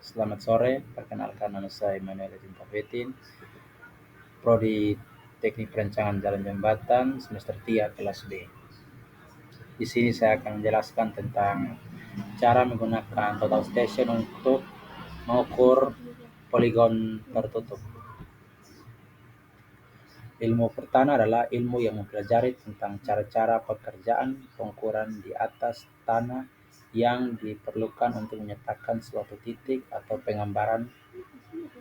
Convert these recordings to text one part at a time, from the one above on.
Selamat sore, perkenalkan nama saya Manuel Edin Tafetin, Prodi Teknik Perancangan Jalan Jembatan, semester 3 kelas B. Di sini saya akan menjelaskan tentang cara menggunakan total station untuk mengukur poligon tertutup. Ilmu pertama adalah ilmu yang mempelajari tentang cara-cara pekerjaan pengukuran di atas tanah yang diperlukan untuk menyatakan suatu titik atau penggambaran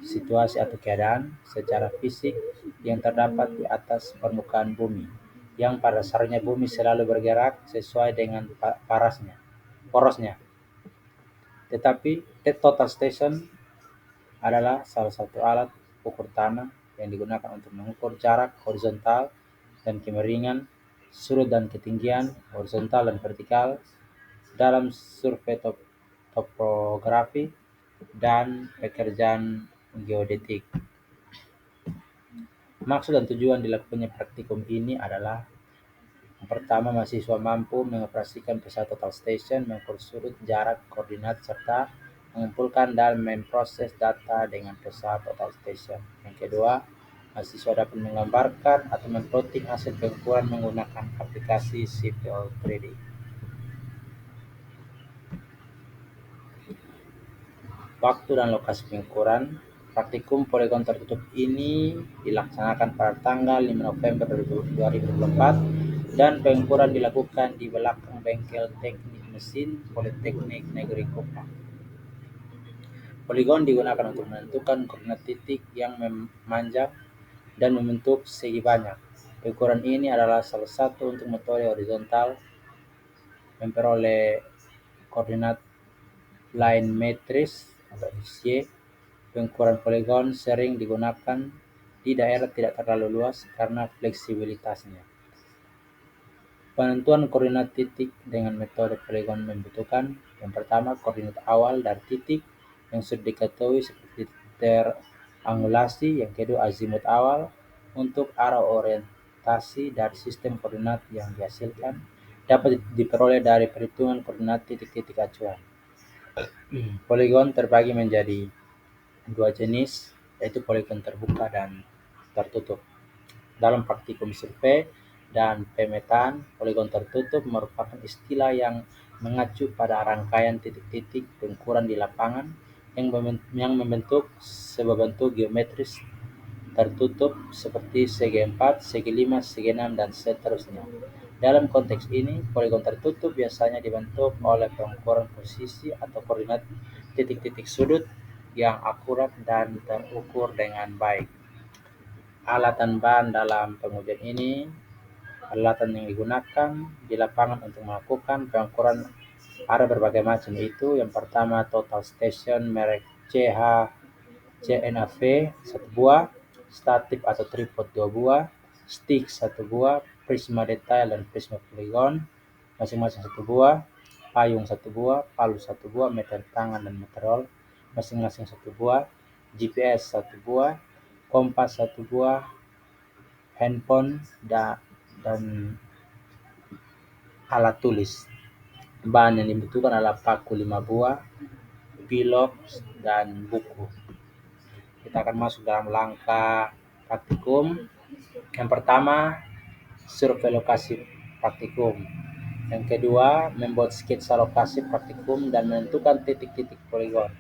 situasi atau keadaan secara fisik yang terdapat di atas permukaan bumi, yang pada dasarnya bumi selalu bergerak sesuai dengan porosnya. Tetapi total station adalah salah satu alat ukur tanah yang digunakan untuk mengukur jarak horizontal dan kemiringan, sudut dan ketinggian horizontal dan vertikal dalam survei topografi dan pekerjaan geodetik. Maksud dan tujuan dilakukannya praktikum ini adalah yang pertama, mahasiswa mampu mengoperasikan pesawat total station, mengukur sudut, jarak, koordinat, serta mengumpulkan dan memproses data dengan pesawat total station. Yang kedua, mahasiswa dapat menggambarkan atau memplotting hasil pengukuran menggunakan aplikasi Civil 3D. Waktu dan lokasi pengukuran. Praktikum poligon tertutup ini dilaksanakan pada tanggal 5 November 2024 dan pengukuran dilakukan di belakang bengkel teknik mesin Politeknik Negeri Kupang. Poligon digunakan untuk menentukan koordinat titik yang memanjang dan membentuk segi banyak. Pengukuran ini adalah salah satu untuk metode horizontal memperoleh koordinat line metris atau XY. Pengukuran poligon sering digunakan di daerah tidak terlalu luas karena fleksibilitasnya. Penentuan koordinat titik dengan metode poligon membutuhkan yang pertama koordinat awal dari titik yang sudah diketahui seperti terangulasi, yang kedua azimut awal untuk arah orientasi dari sistem koordinat yang dihasilkan dapat diperoleh dari perhitungan koordinat titik-titik acuan. Poligon terbagi menjadi dua jenis, yaitu poligon terbuka dan tertutup. Dalam praktikum survei dan pemetaan, poligon tertutup merupakan istilah yang mengacu pada rangkaian titik-titik pengukuran di lapangan yang membentuk sebuah bentuk geometris tertutup seperti segi 4, segi 5, segi 6, dan seterusnya. Dalam konteks ini, poligon tertutup biasanya dibentuk oleh pengukuran posisi atau koordinat titik-titik sudut yang akurat dan terukur dengan baik. Alat dan bahan dalam pengujian ini, peralatan yang digunakan di lapangan untuk melakukan pengukuran ada berbagai macam, itu yang pertama total station merek CNAV 1 buah, statif atau tripod 2 buah, stick 1 buah, prisma detail dan prisma poligon masing-masing 1 buah, payung 1 buah, palu 1 buah, meter tangan dan meter roll masing-masing 1 buah, GPS 1 buah, kompas 1 buah, handphone dan alat tulis. Bahan yang dibutuhkan adalah paku 5 buah, pilok, dan buku. Kita akan masuk dalam langkah praktikum. Yang pertama, survei lokasi praktikum. Yang kedua, membuat sketsa lokasi praktikum dan menentukan titik-titik poligon.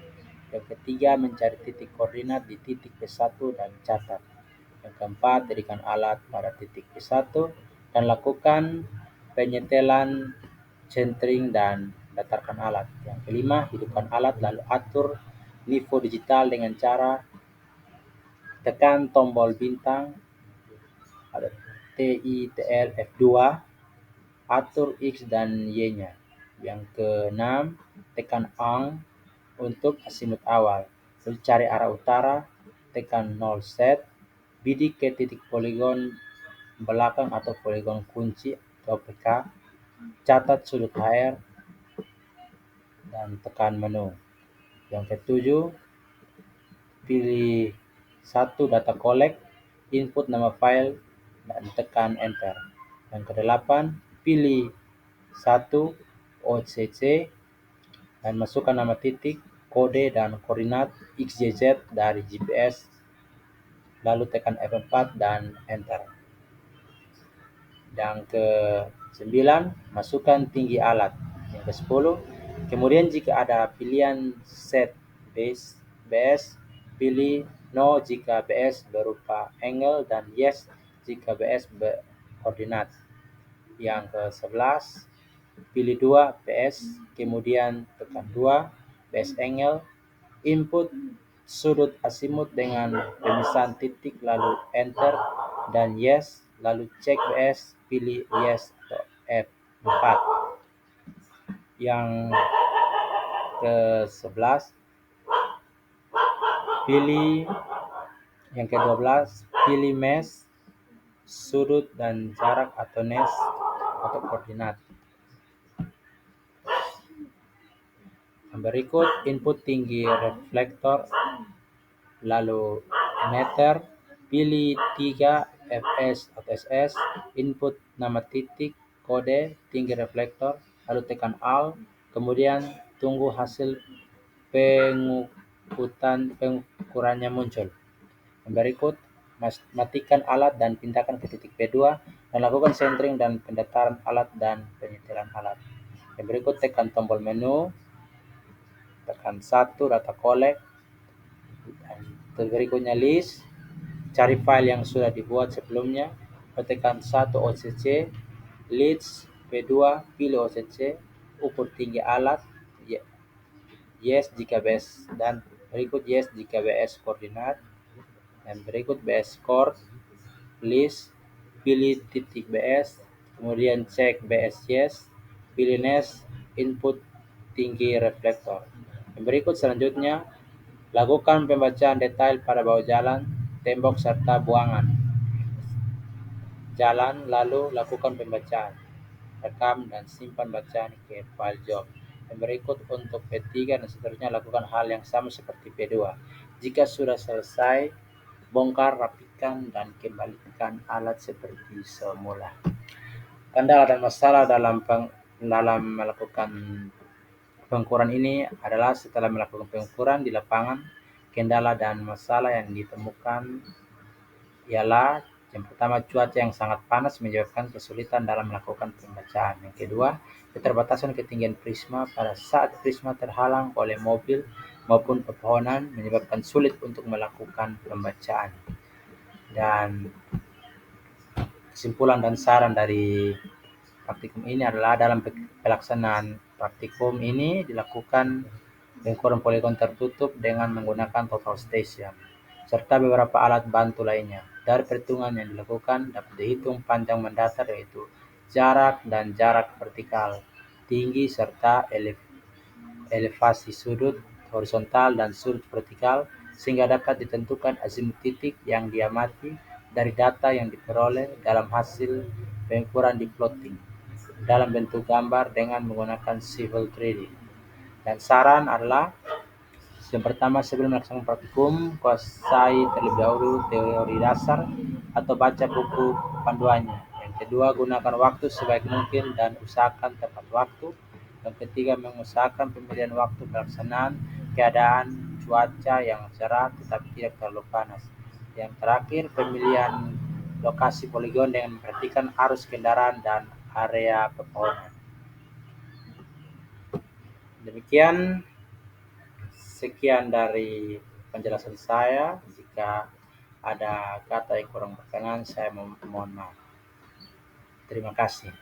Yang ketiga, mencari titik koordinat di titik P1 dan catat. Yang keempat, jadikan alat pada titik P1 dan lakukan penyetelan, centering, dan datarkan alat. Yang kelima, hidupkan alat lalu atur LIFO digital dengan cara tekan tombol bintang ada TITL F2, atur X dan Y-nya. Yang keenam, tekan ON untuk asimut awal. Lalu cari arah utara, tekan 0 set, bidik ke titik poligon belakang atau poligon kunci atau PK, catat sudut HR, dan tekan menu. Yang ketujuh, pilih satu data collect, input nama file, dan tekan enter. Yang kedelapan, pilih satu OCC dan masukkan nama titik, kode dan koordinat XYZ dari GPS, lalu tekan F4 dan enter. Yang ke-9, masukkan tinggi alat. Yang ke-10, kemudian jika ada pilihan set base, pilih no jika BS berupa angle dan yes jika BS berkoordinat. Yang ke-11, pilih 2 BS, kemudian tekan 2 BS angle, input sudut asimut dengan pemisahan titik lalu enter dan yes, lalu cek BS, pilih yes atau F4. Yang ke-11, yang ke-12, pilih mesh, sudut dan jarak atau mesh atau koordinat. Yang berikut, input tinggi reflektor, lalu meter, pilih 3 fs atau ss, input nama titik, kode, tinggi reflektor, lalu tekan alt, kemudian tunggu hasil pengukurannya muncul. Yang berikut, matikan alat dan pindahkan ke titik P2 dan lakukan centering dan pendataran alat dan penyetiran alat. Yang berikut, tekan tombol menu, tekan 1 data collect, dan berikutnya list, cari file yang sudah dibuat sebelumnya, tekan 1 OCC, list P2, pilih OCC, ukur tinggi alat, yes jika BS, dan berikut yes jika BS koordinat, dan berikut BS core, list, pilih titik BS, kemudian cek BS yes, pilih next, input tinggi reflektor. Yang berikut selanjutnya, lakukan pembacaan detail pada bawah jalan, tembok, serta buangan jalan, lalu lakukan pembacaan, rekam, dan simpan bacaan ke file job. Yang berikut untuk P3 dan seterusnya, lakukan hal yang sama seperti P2. Jika sudah selesai, bongkar, rapikan, dan kembalikan alat seperti semula. Kendala dan masalah dalam melakukan pengukuran ini adalah setelah melakukan pengukuran di lapangan, kendala dan masalah yang ditemukan ialah yang pertama, cuaca yang sangat panas menyebabkan kesulitan dalam melakukan pembacaan. Yang kedua, keterbatasan ketinggian prisma pada saat prisma terhalang oleh mobil maupun pepohonan menyebabkan sulit untuk melakukan pembacaan. Dan kesimpulan dan saran dari praktikum ini adalah dalam pelaksanaan praktikum ini dilakukan pengukuran poligon tertutup dengan menggunakan total station serta beberapa alat bantu lainnya. Dari perhitungan yang dilakukan dapat dihitung panjang mendatar, yaitu jarak dan jarak vertikal, tinggi serta elevasi sudut horizontal dan sudut vertikal, sehingga dapat ditentukan azimut titik yang diamati dari data yang diperoleh dalam hasil pengukuran di plotting dalam bentuk gambar dengan menggunakan Civil 3D. Dan saran adalah, yang pertama, sebelum melaksanakan praktikum, kuasai terlebih dahulu teori dasar atau baca buku panduannya. Yang kedua, gunakan waktu sebaik mungkin dan usahakan tepat waktu. Yang ketiga, mengusahakan pemilihan waktu pelaksanaan, keadaan cuaca yang cerah tetapi tidak terlalu panas. Yang terakhir, pemilihan lokasi poligon dengan memperhatikan arus kendaraan dan area pepohonan. Demikian, sekian dari penjelasan saya. Jika ada kata yang kurang berkenan, saya mohon maaf. Terima kasih.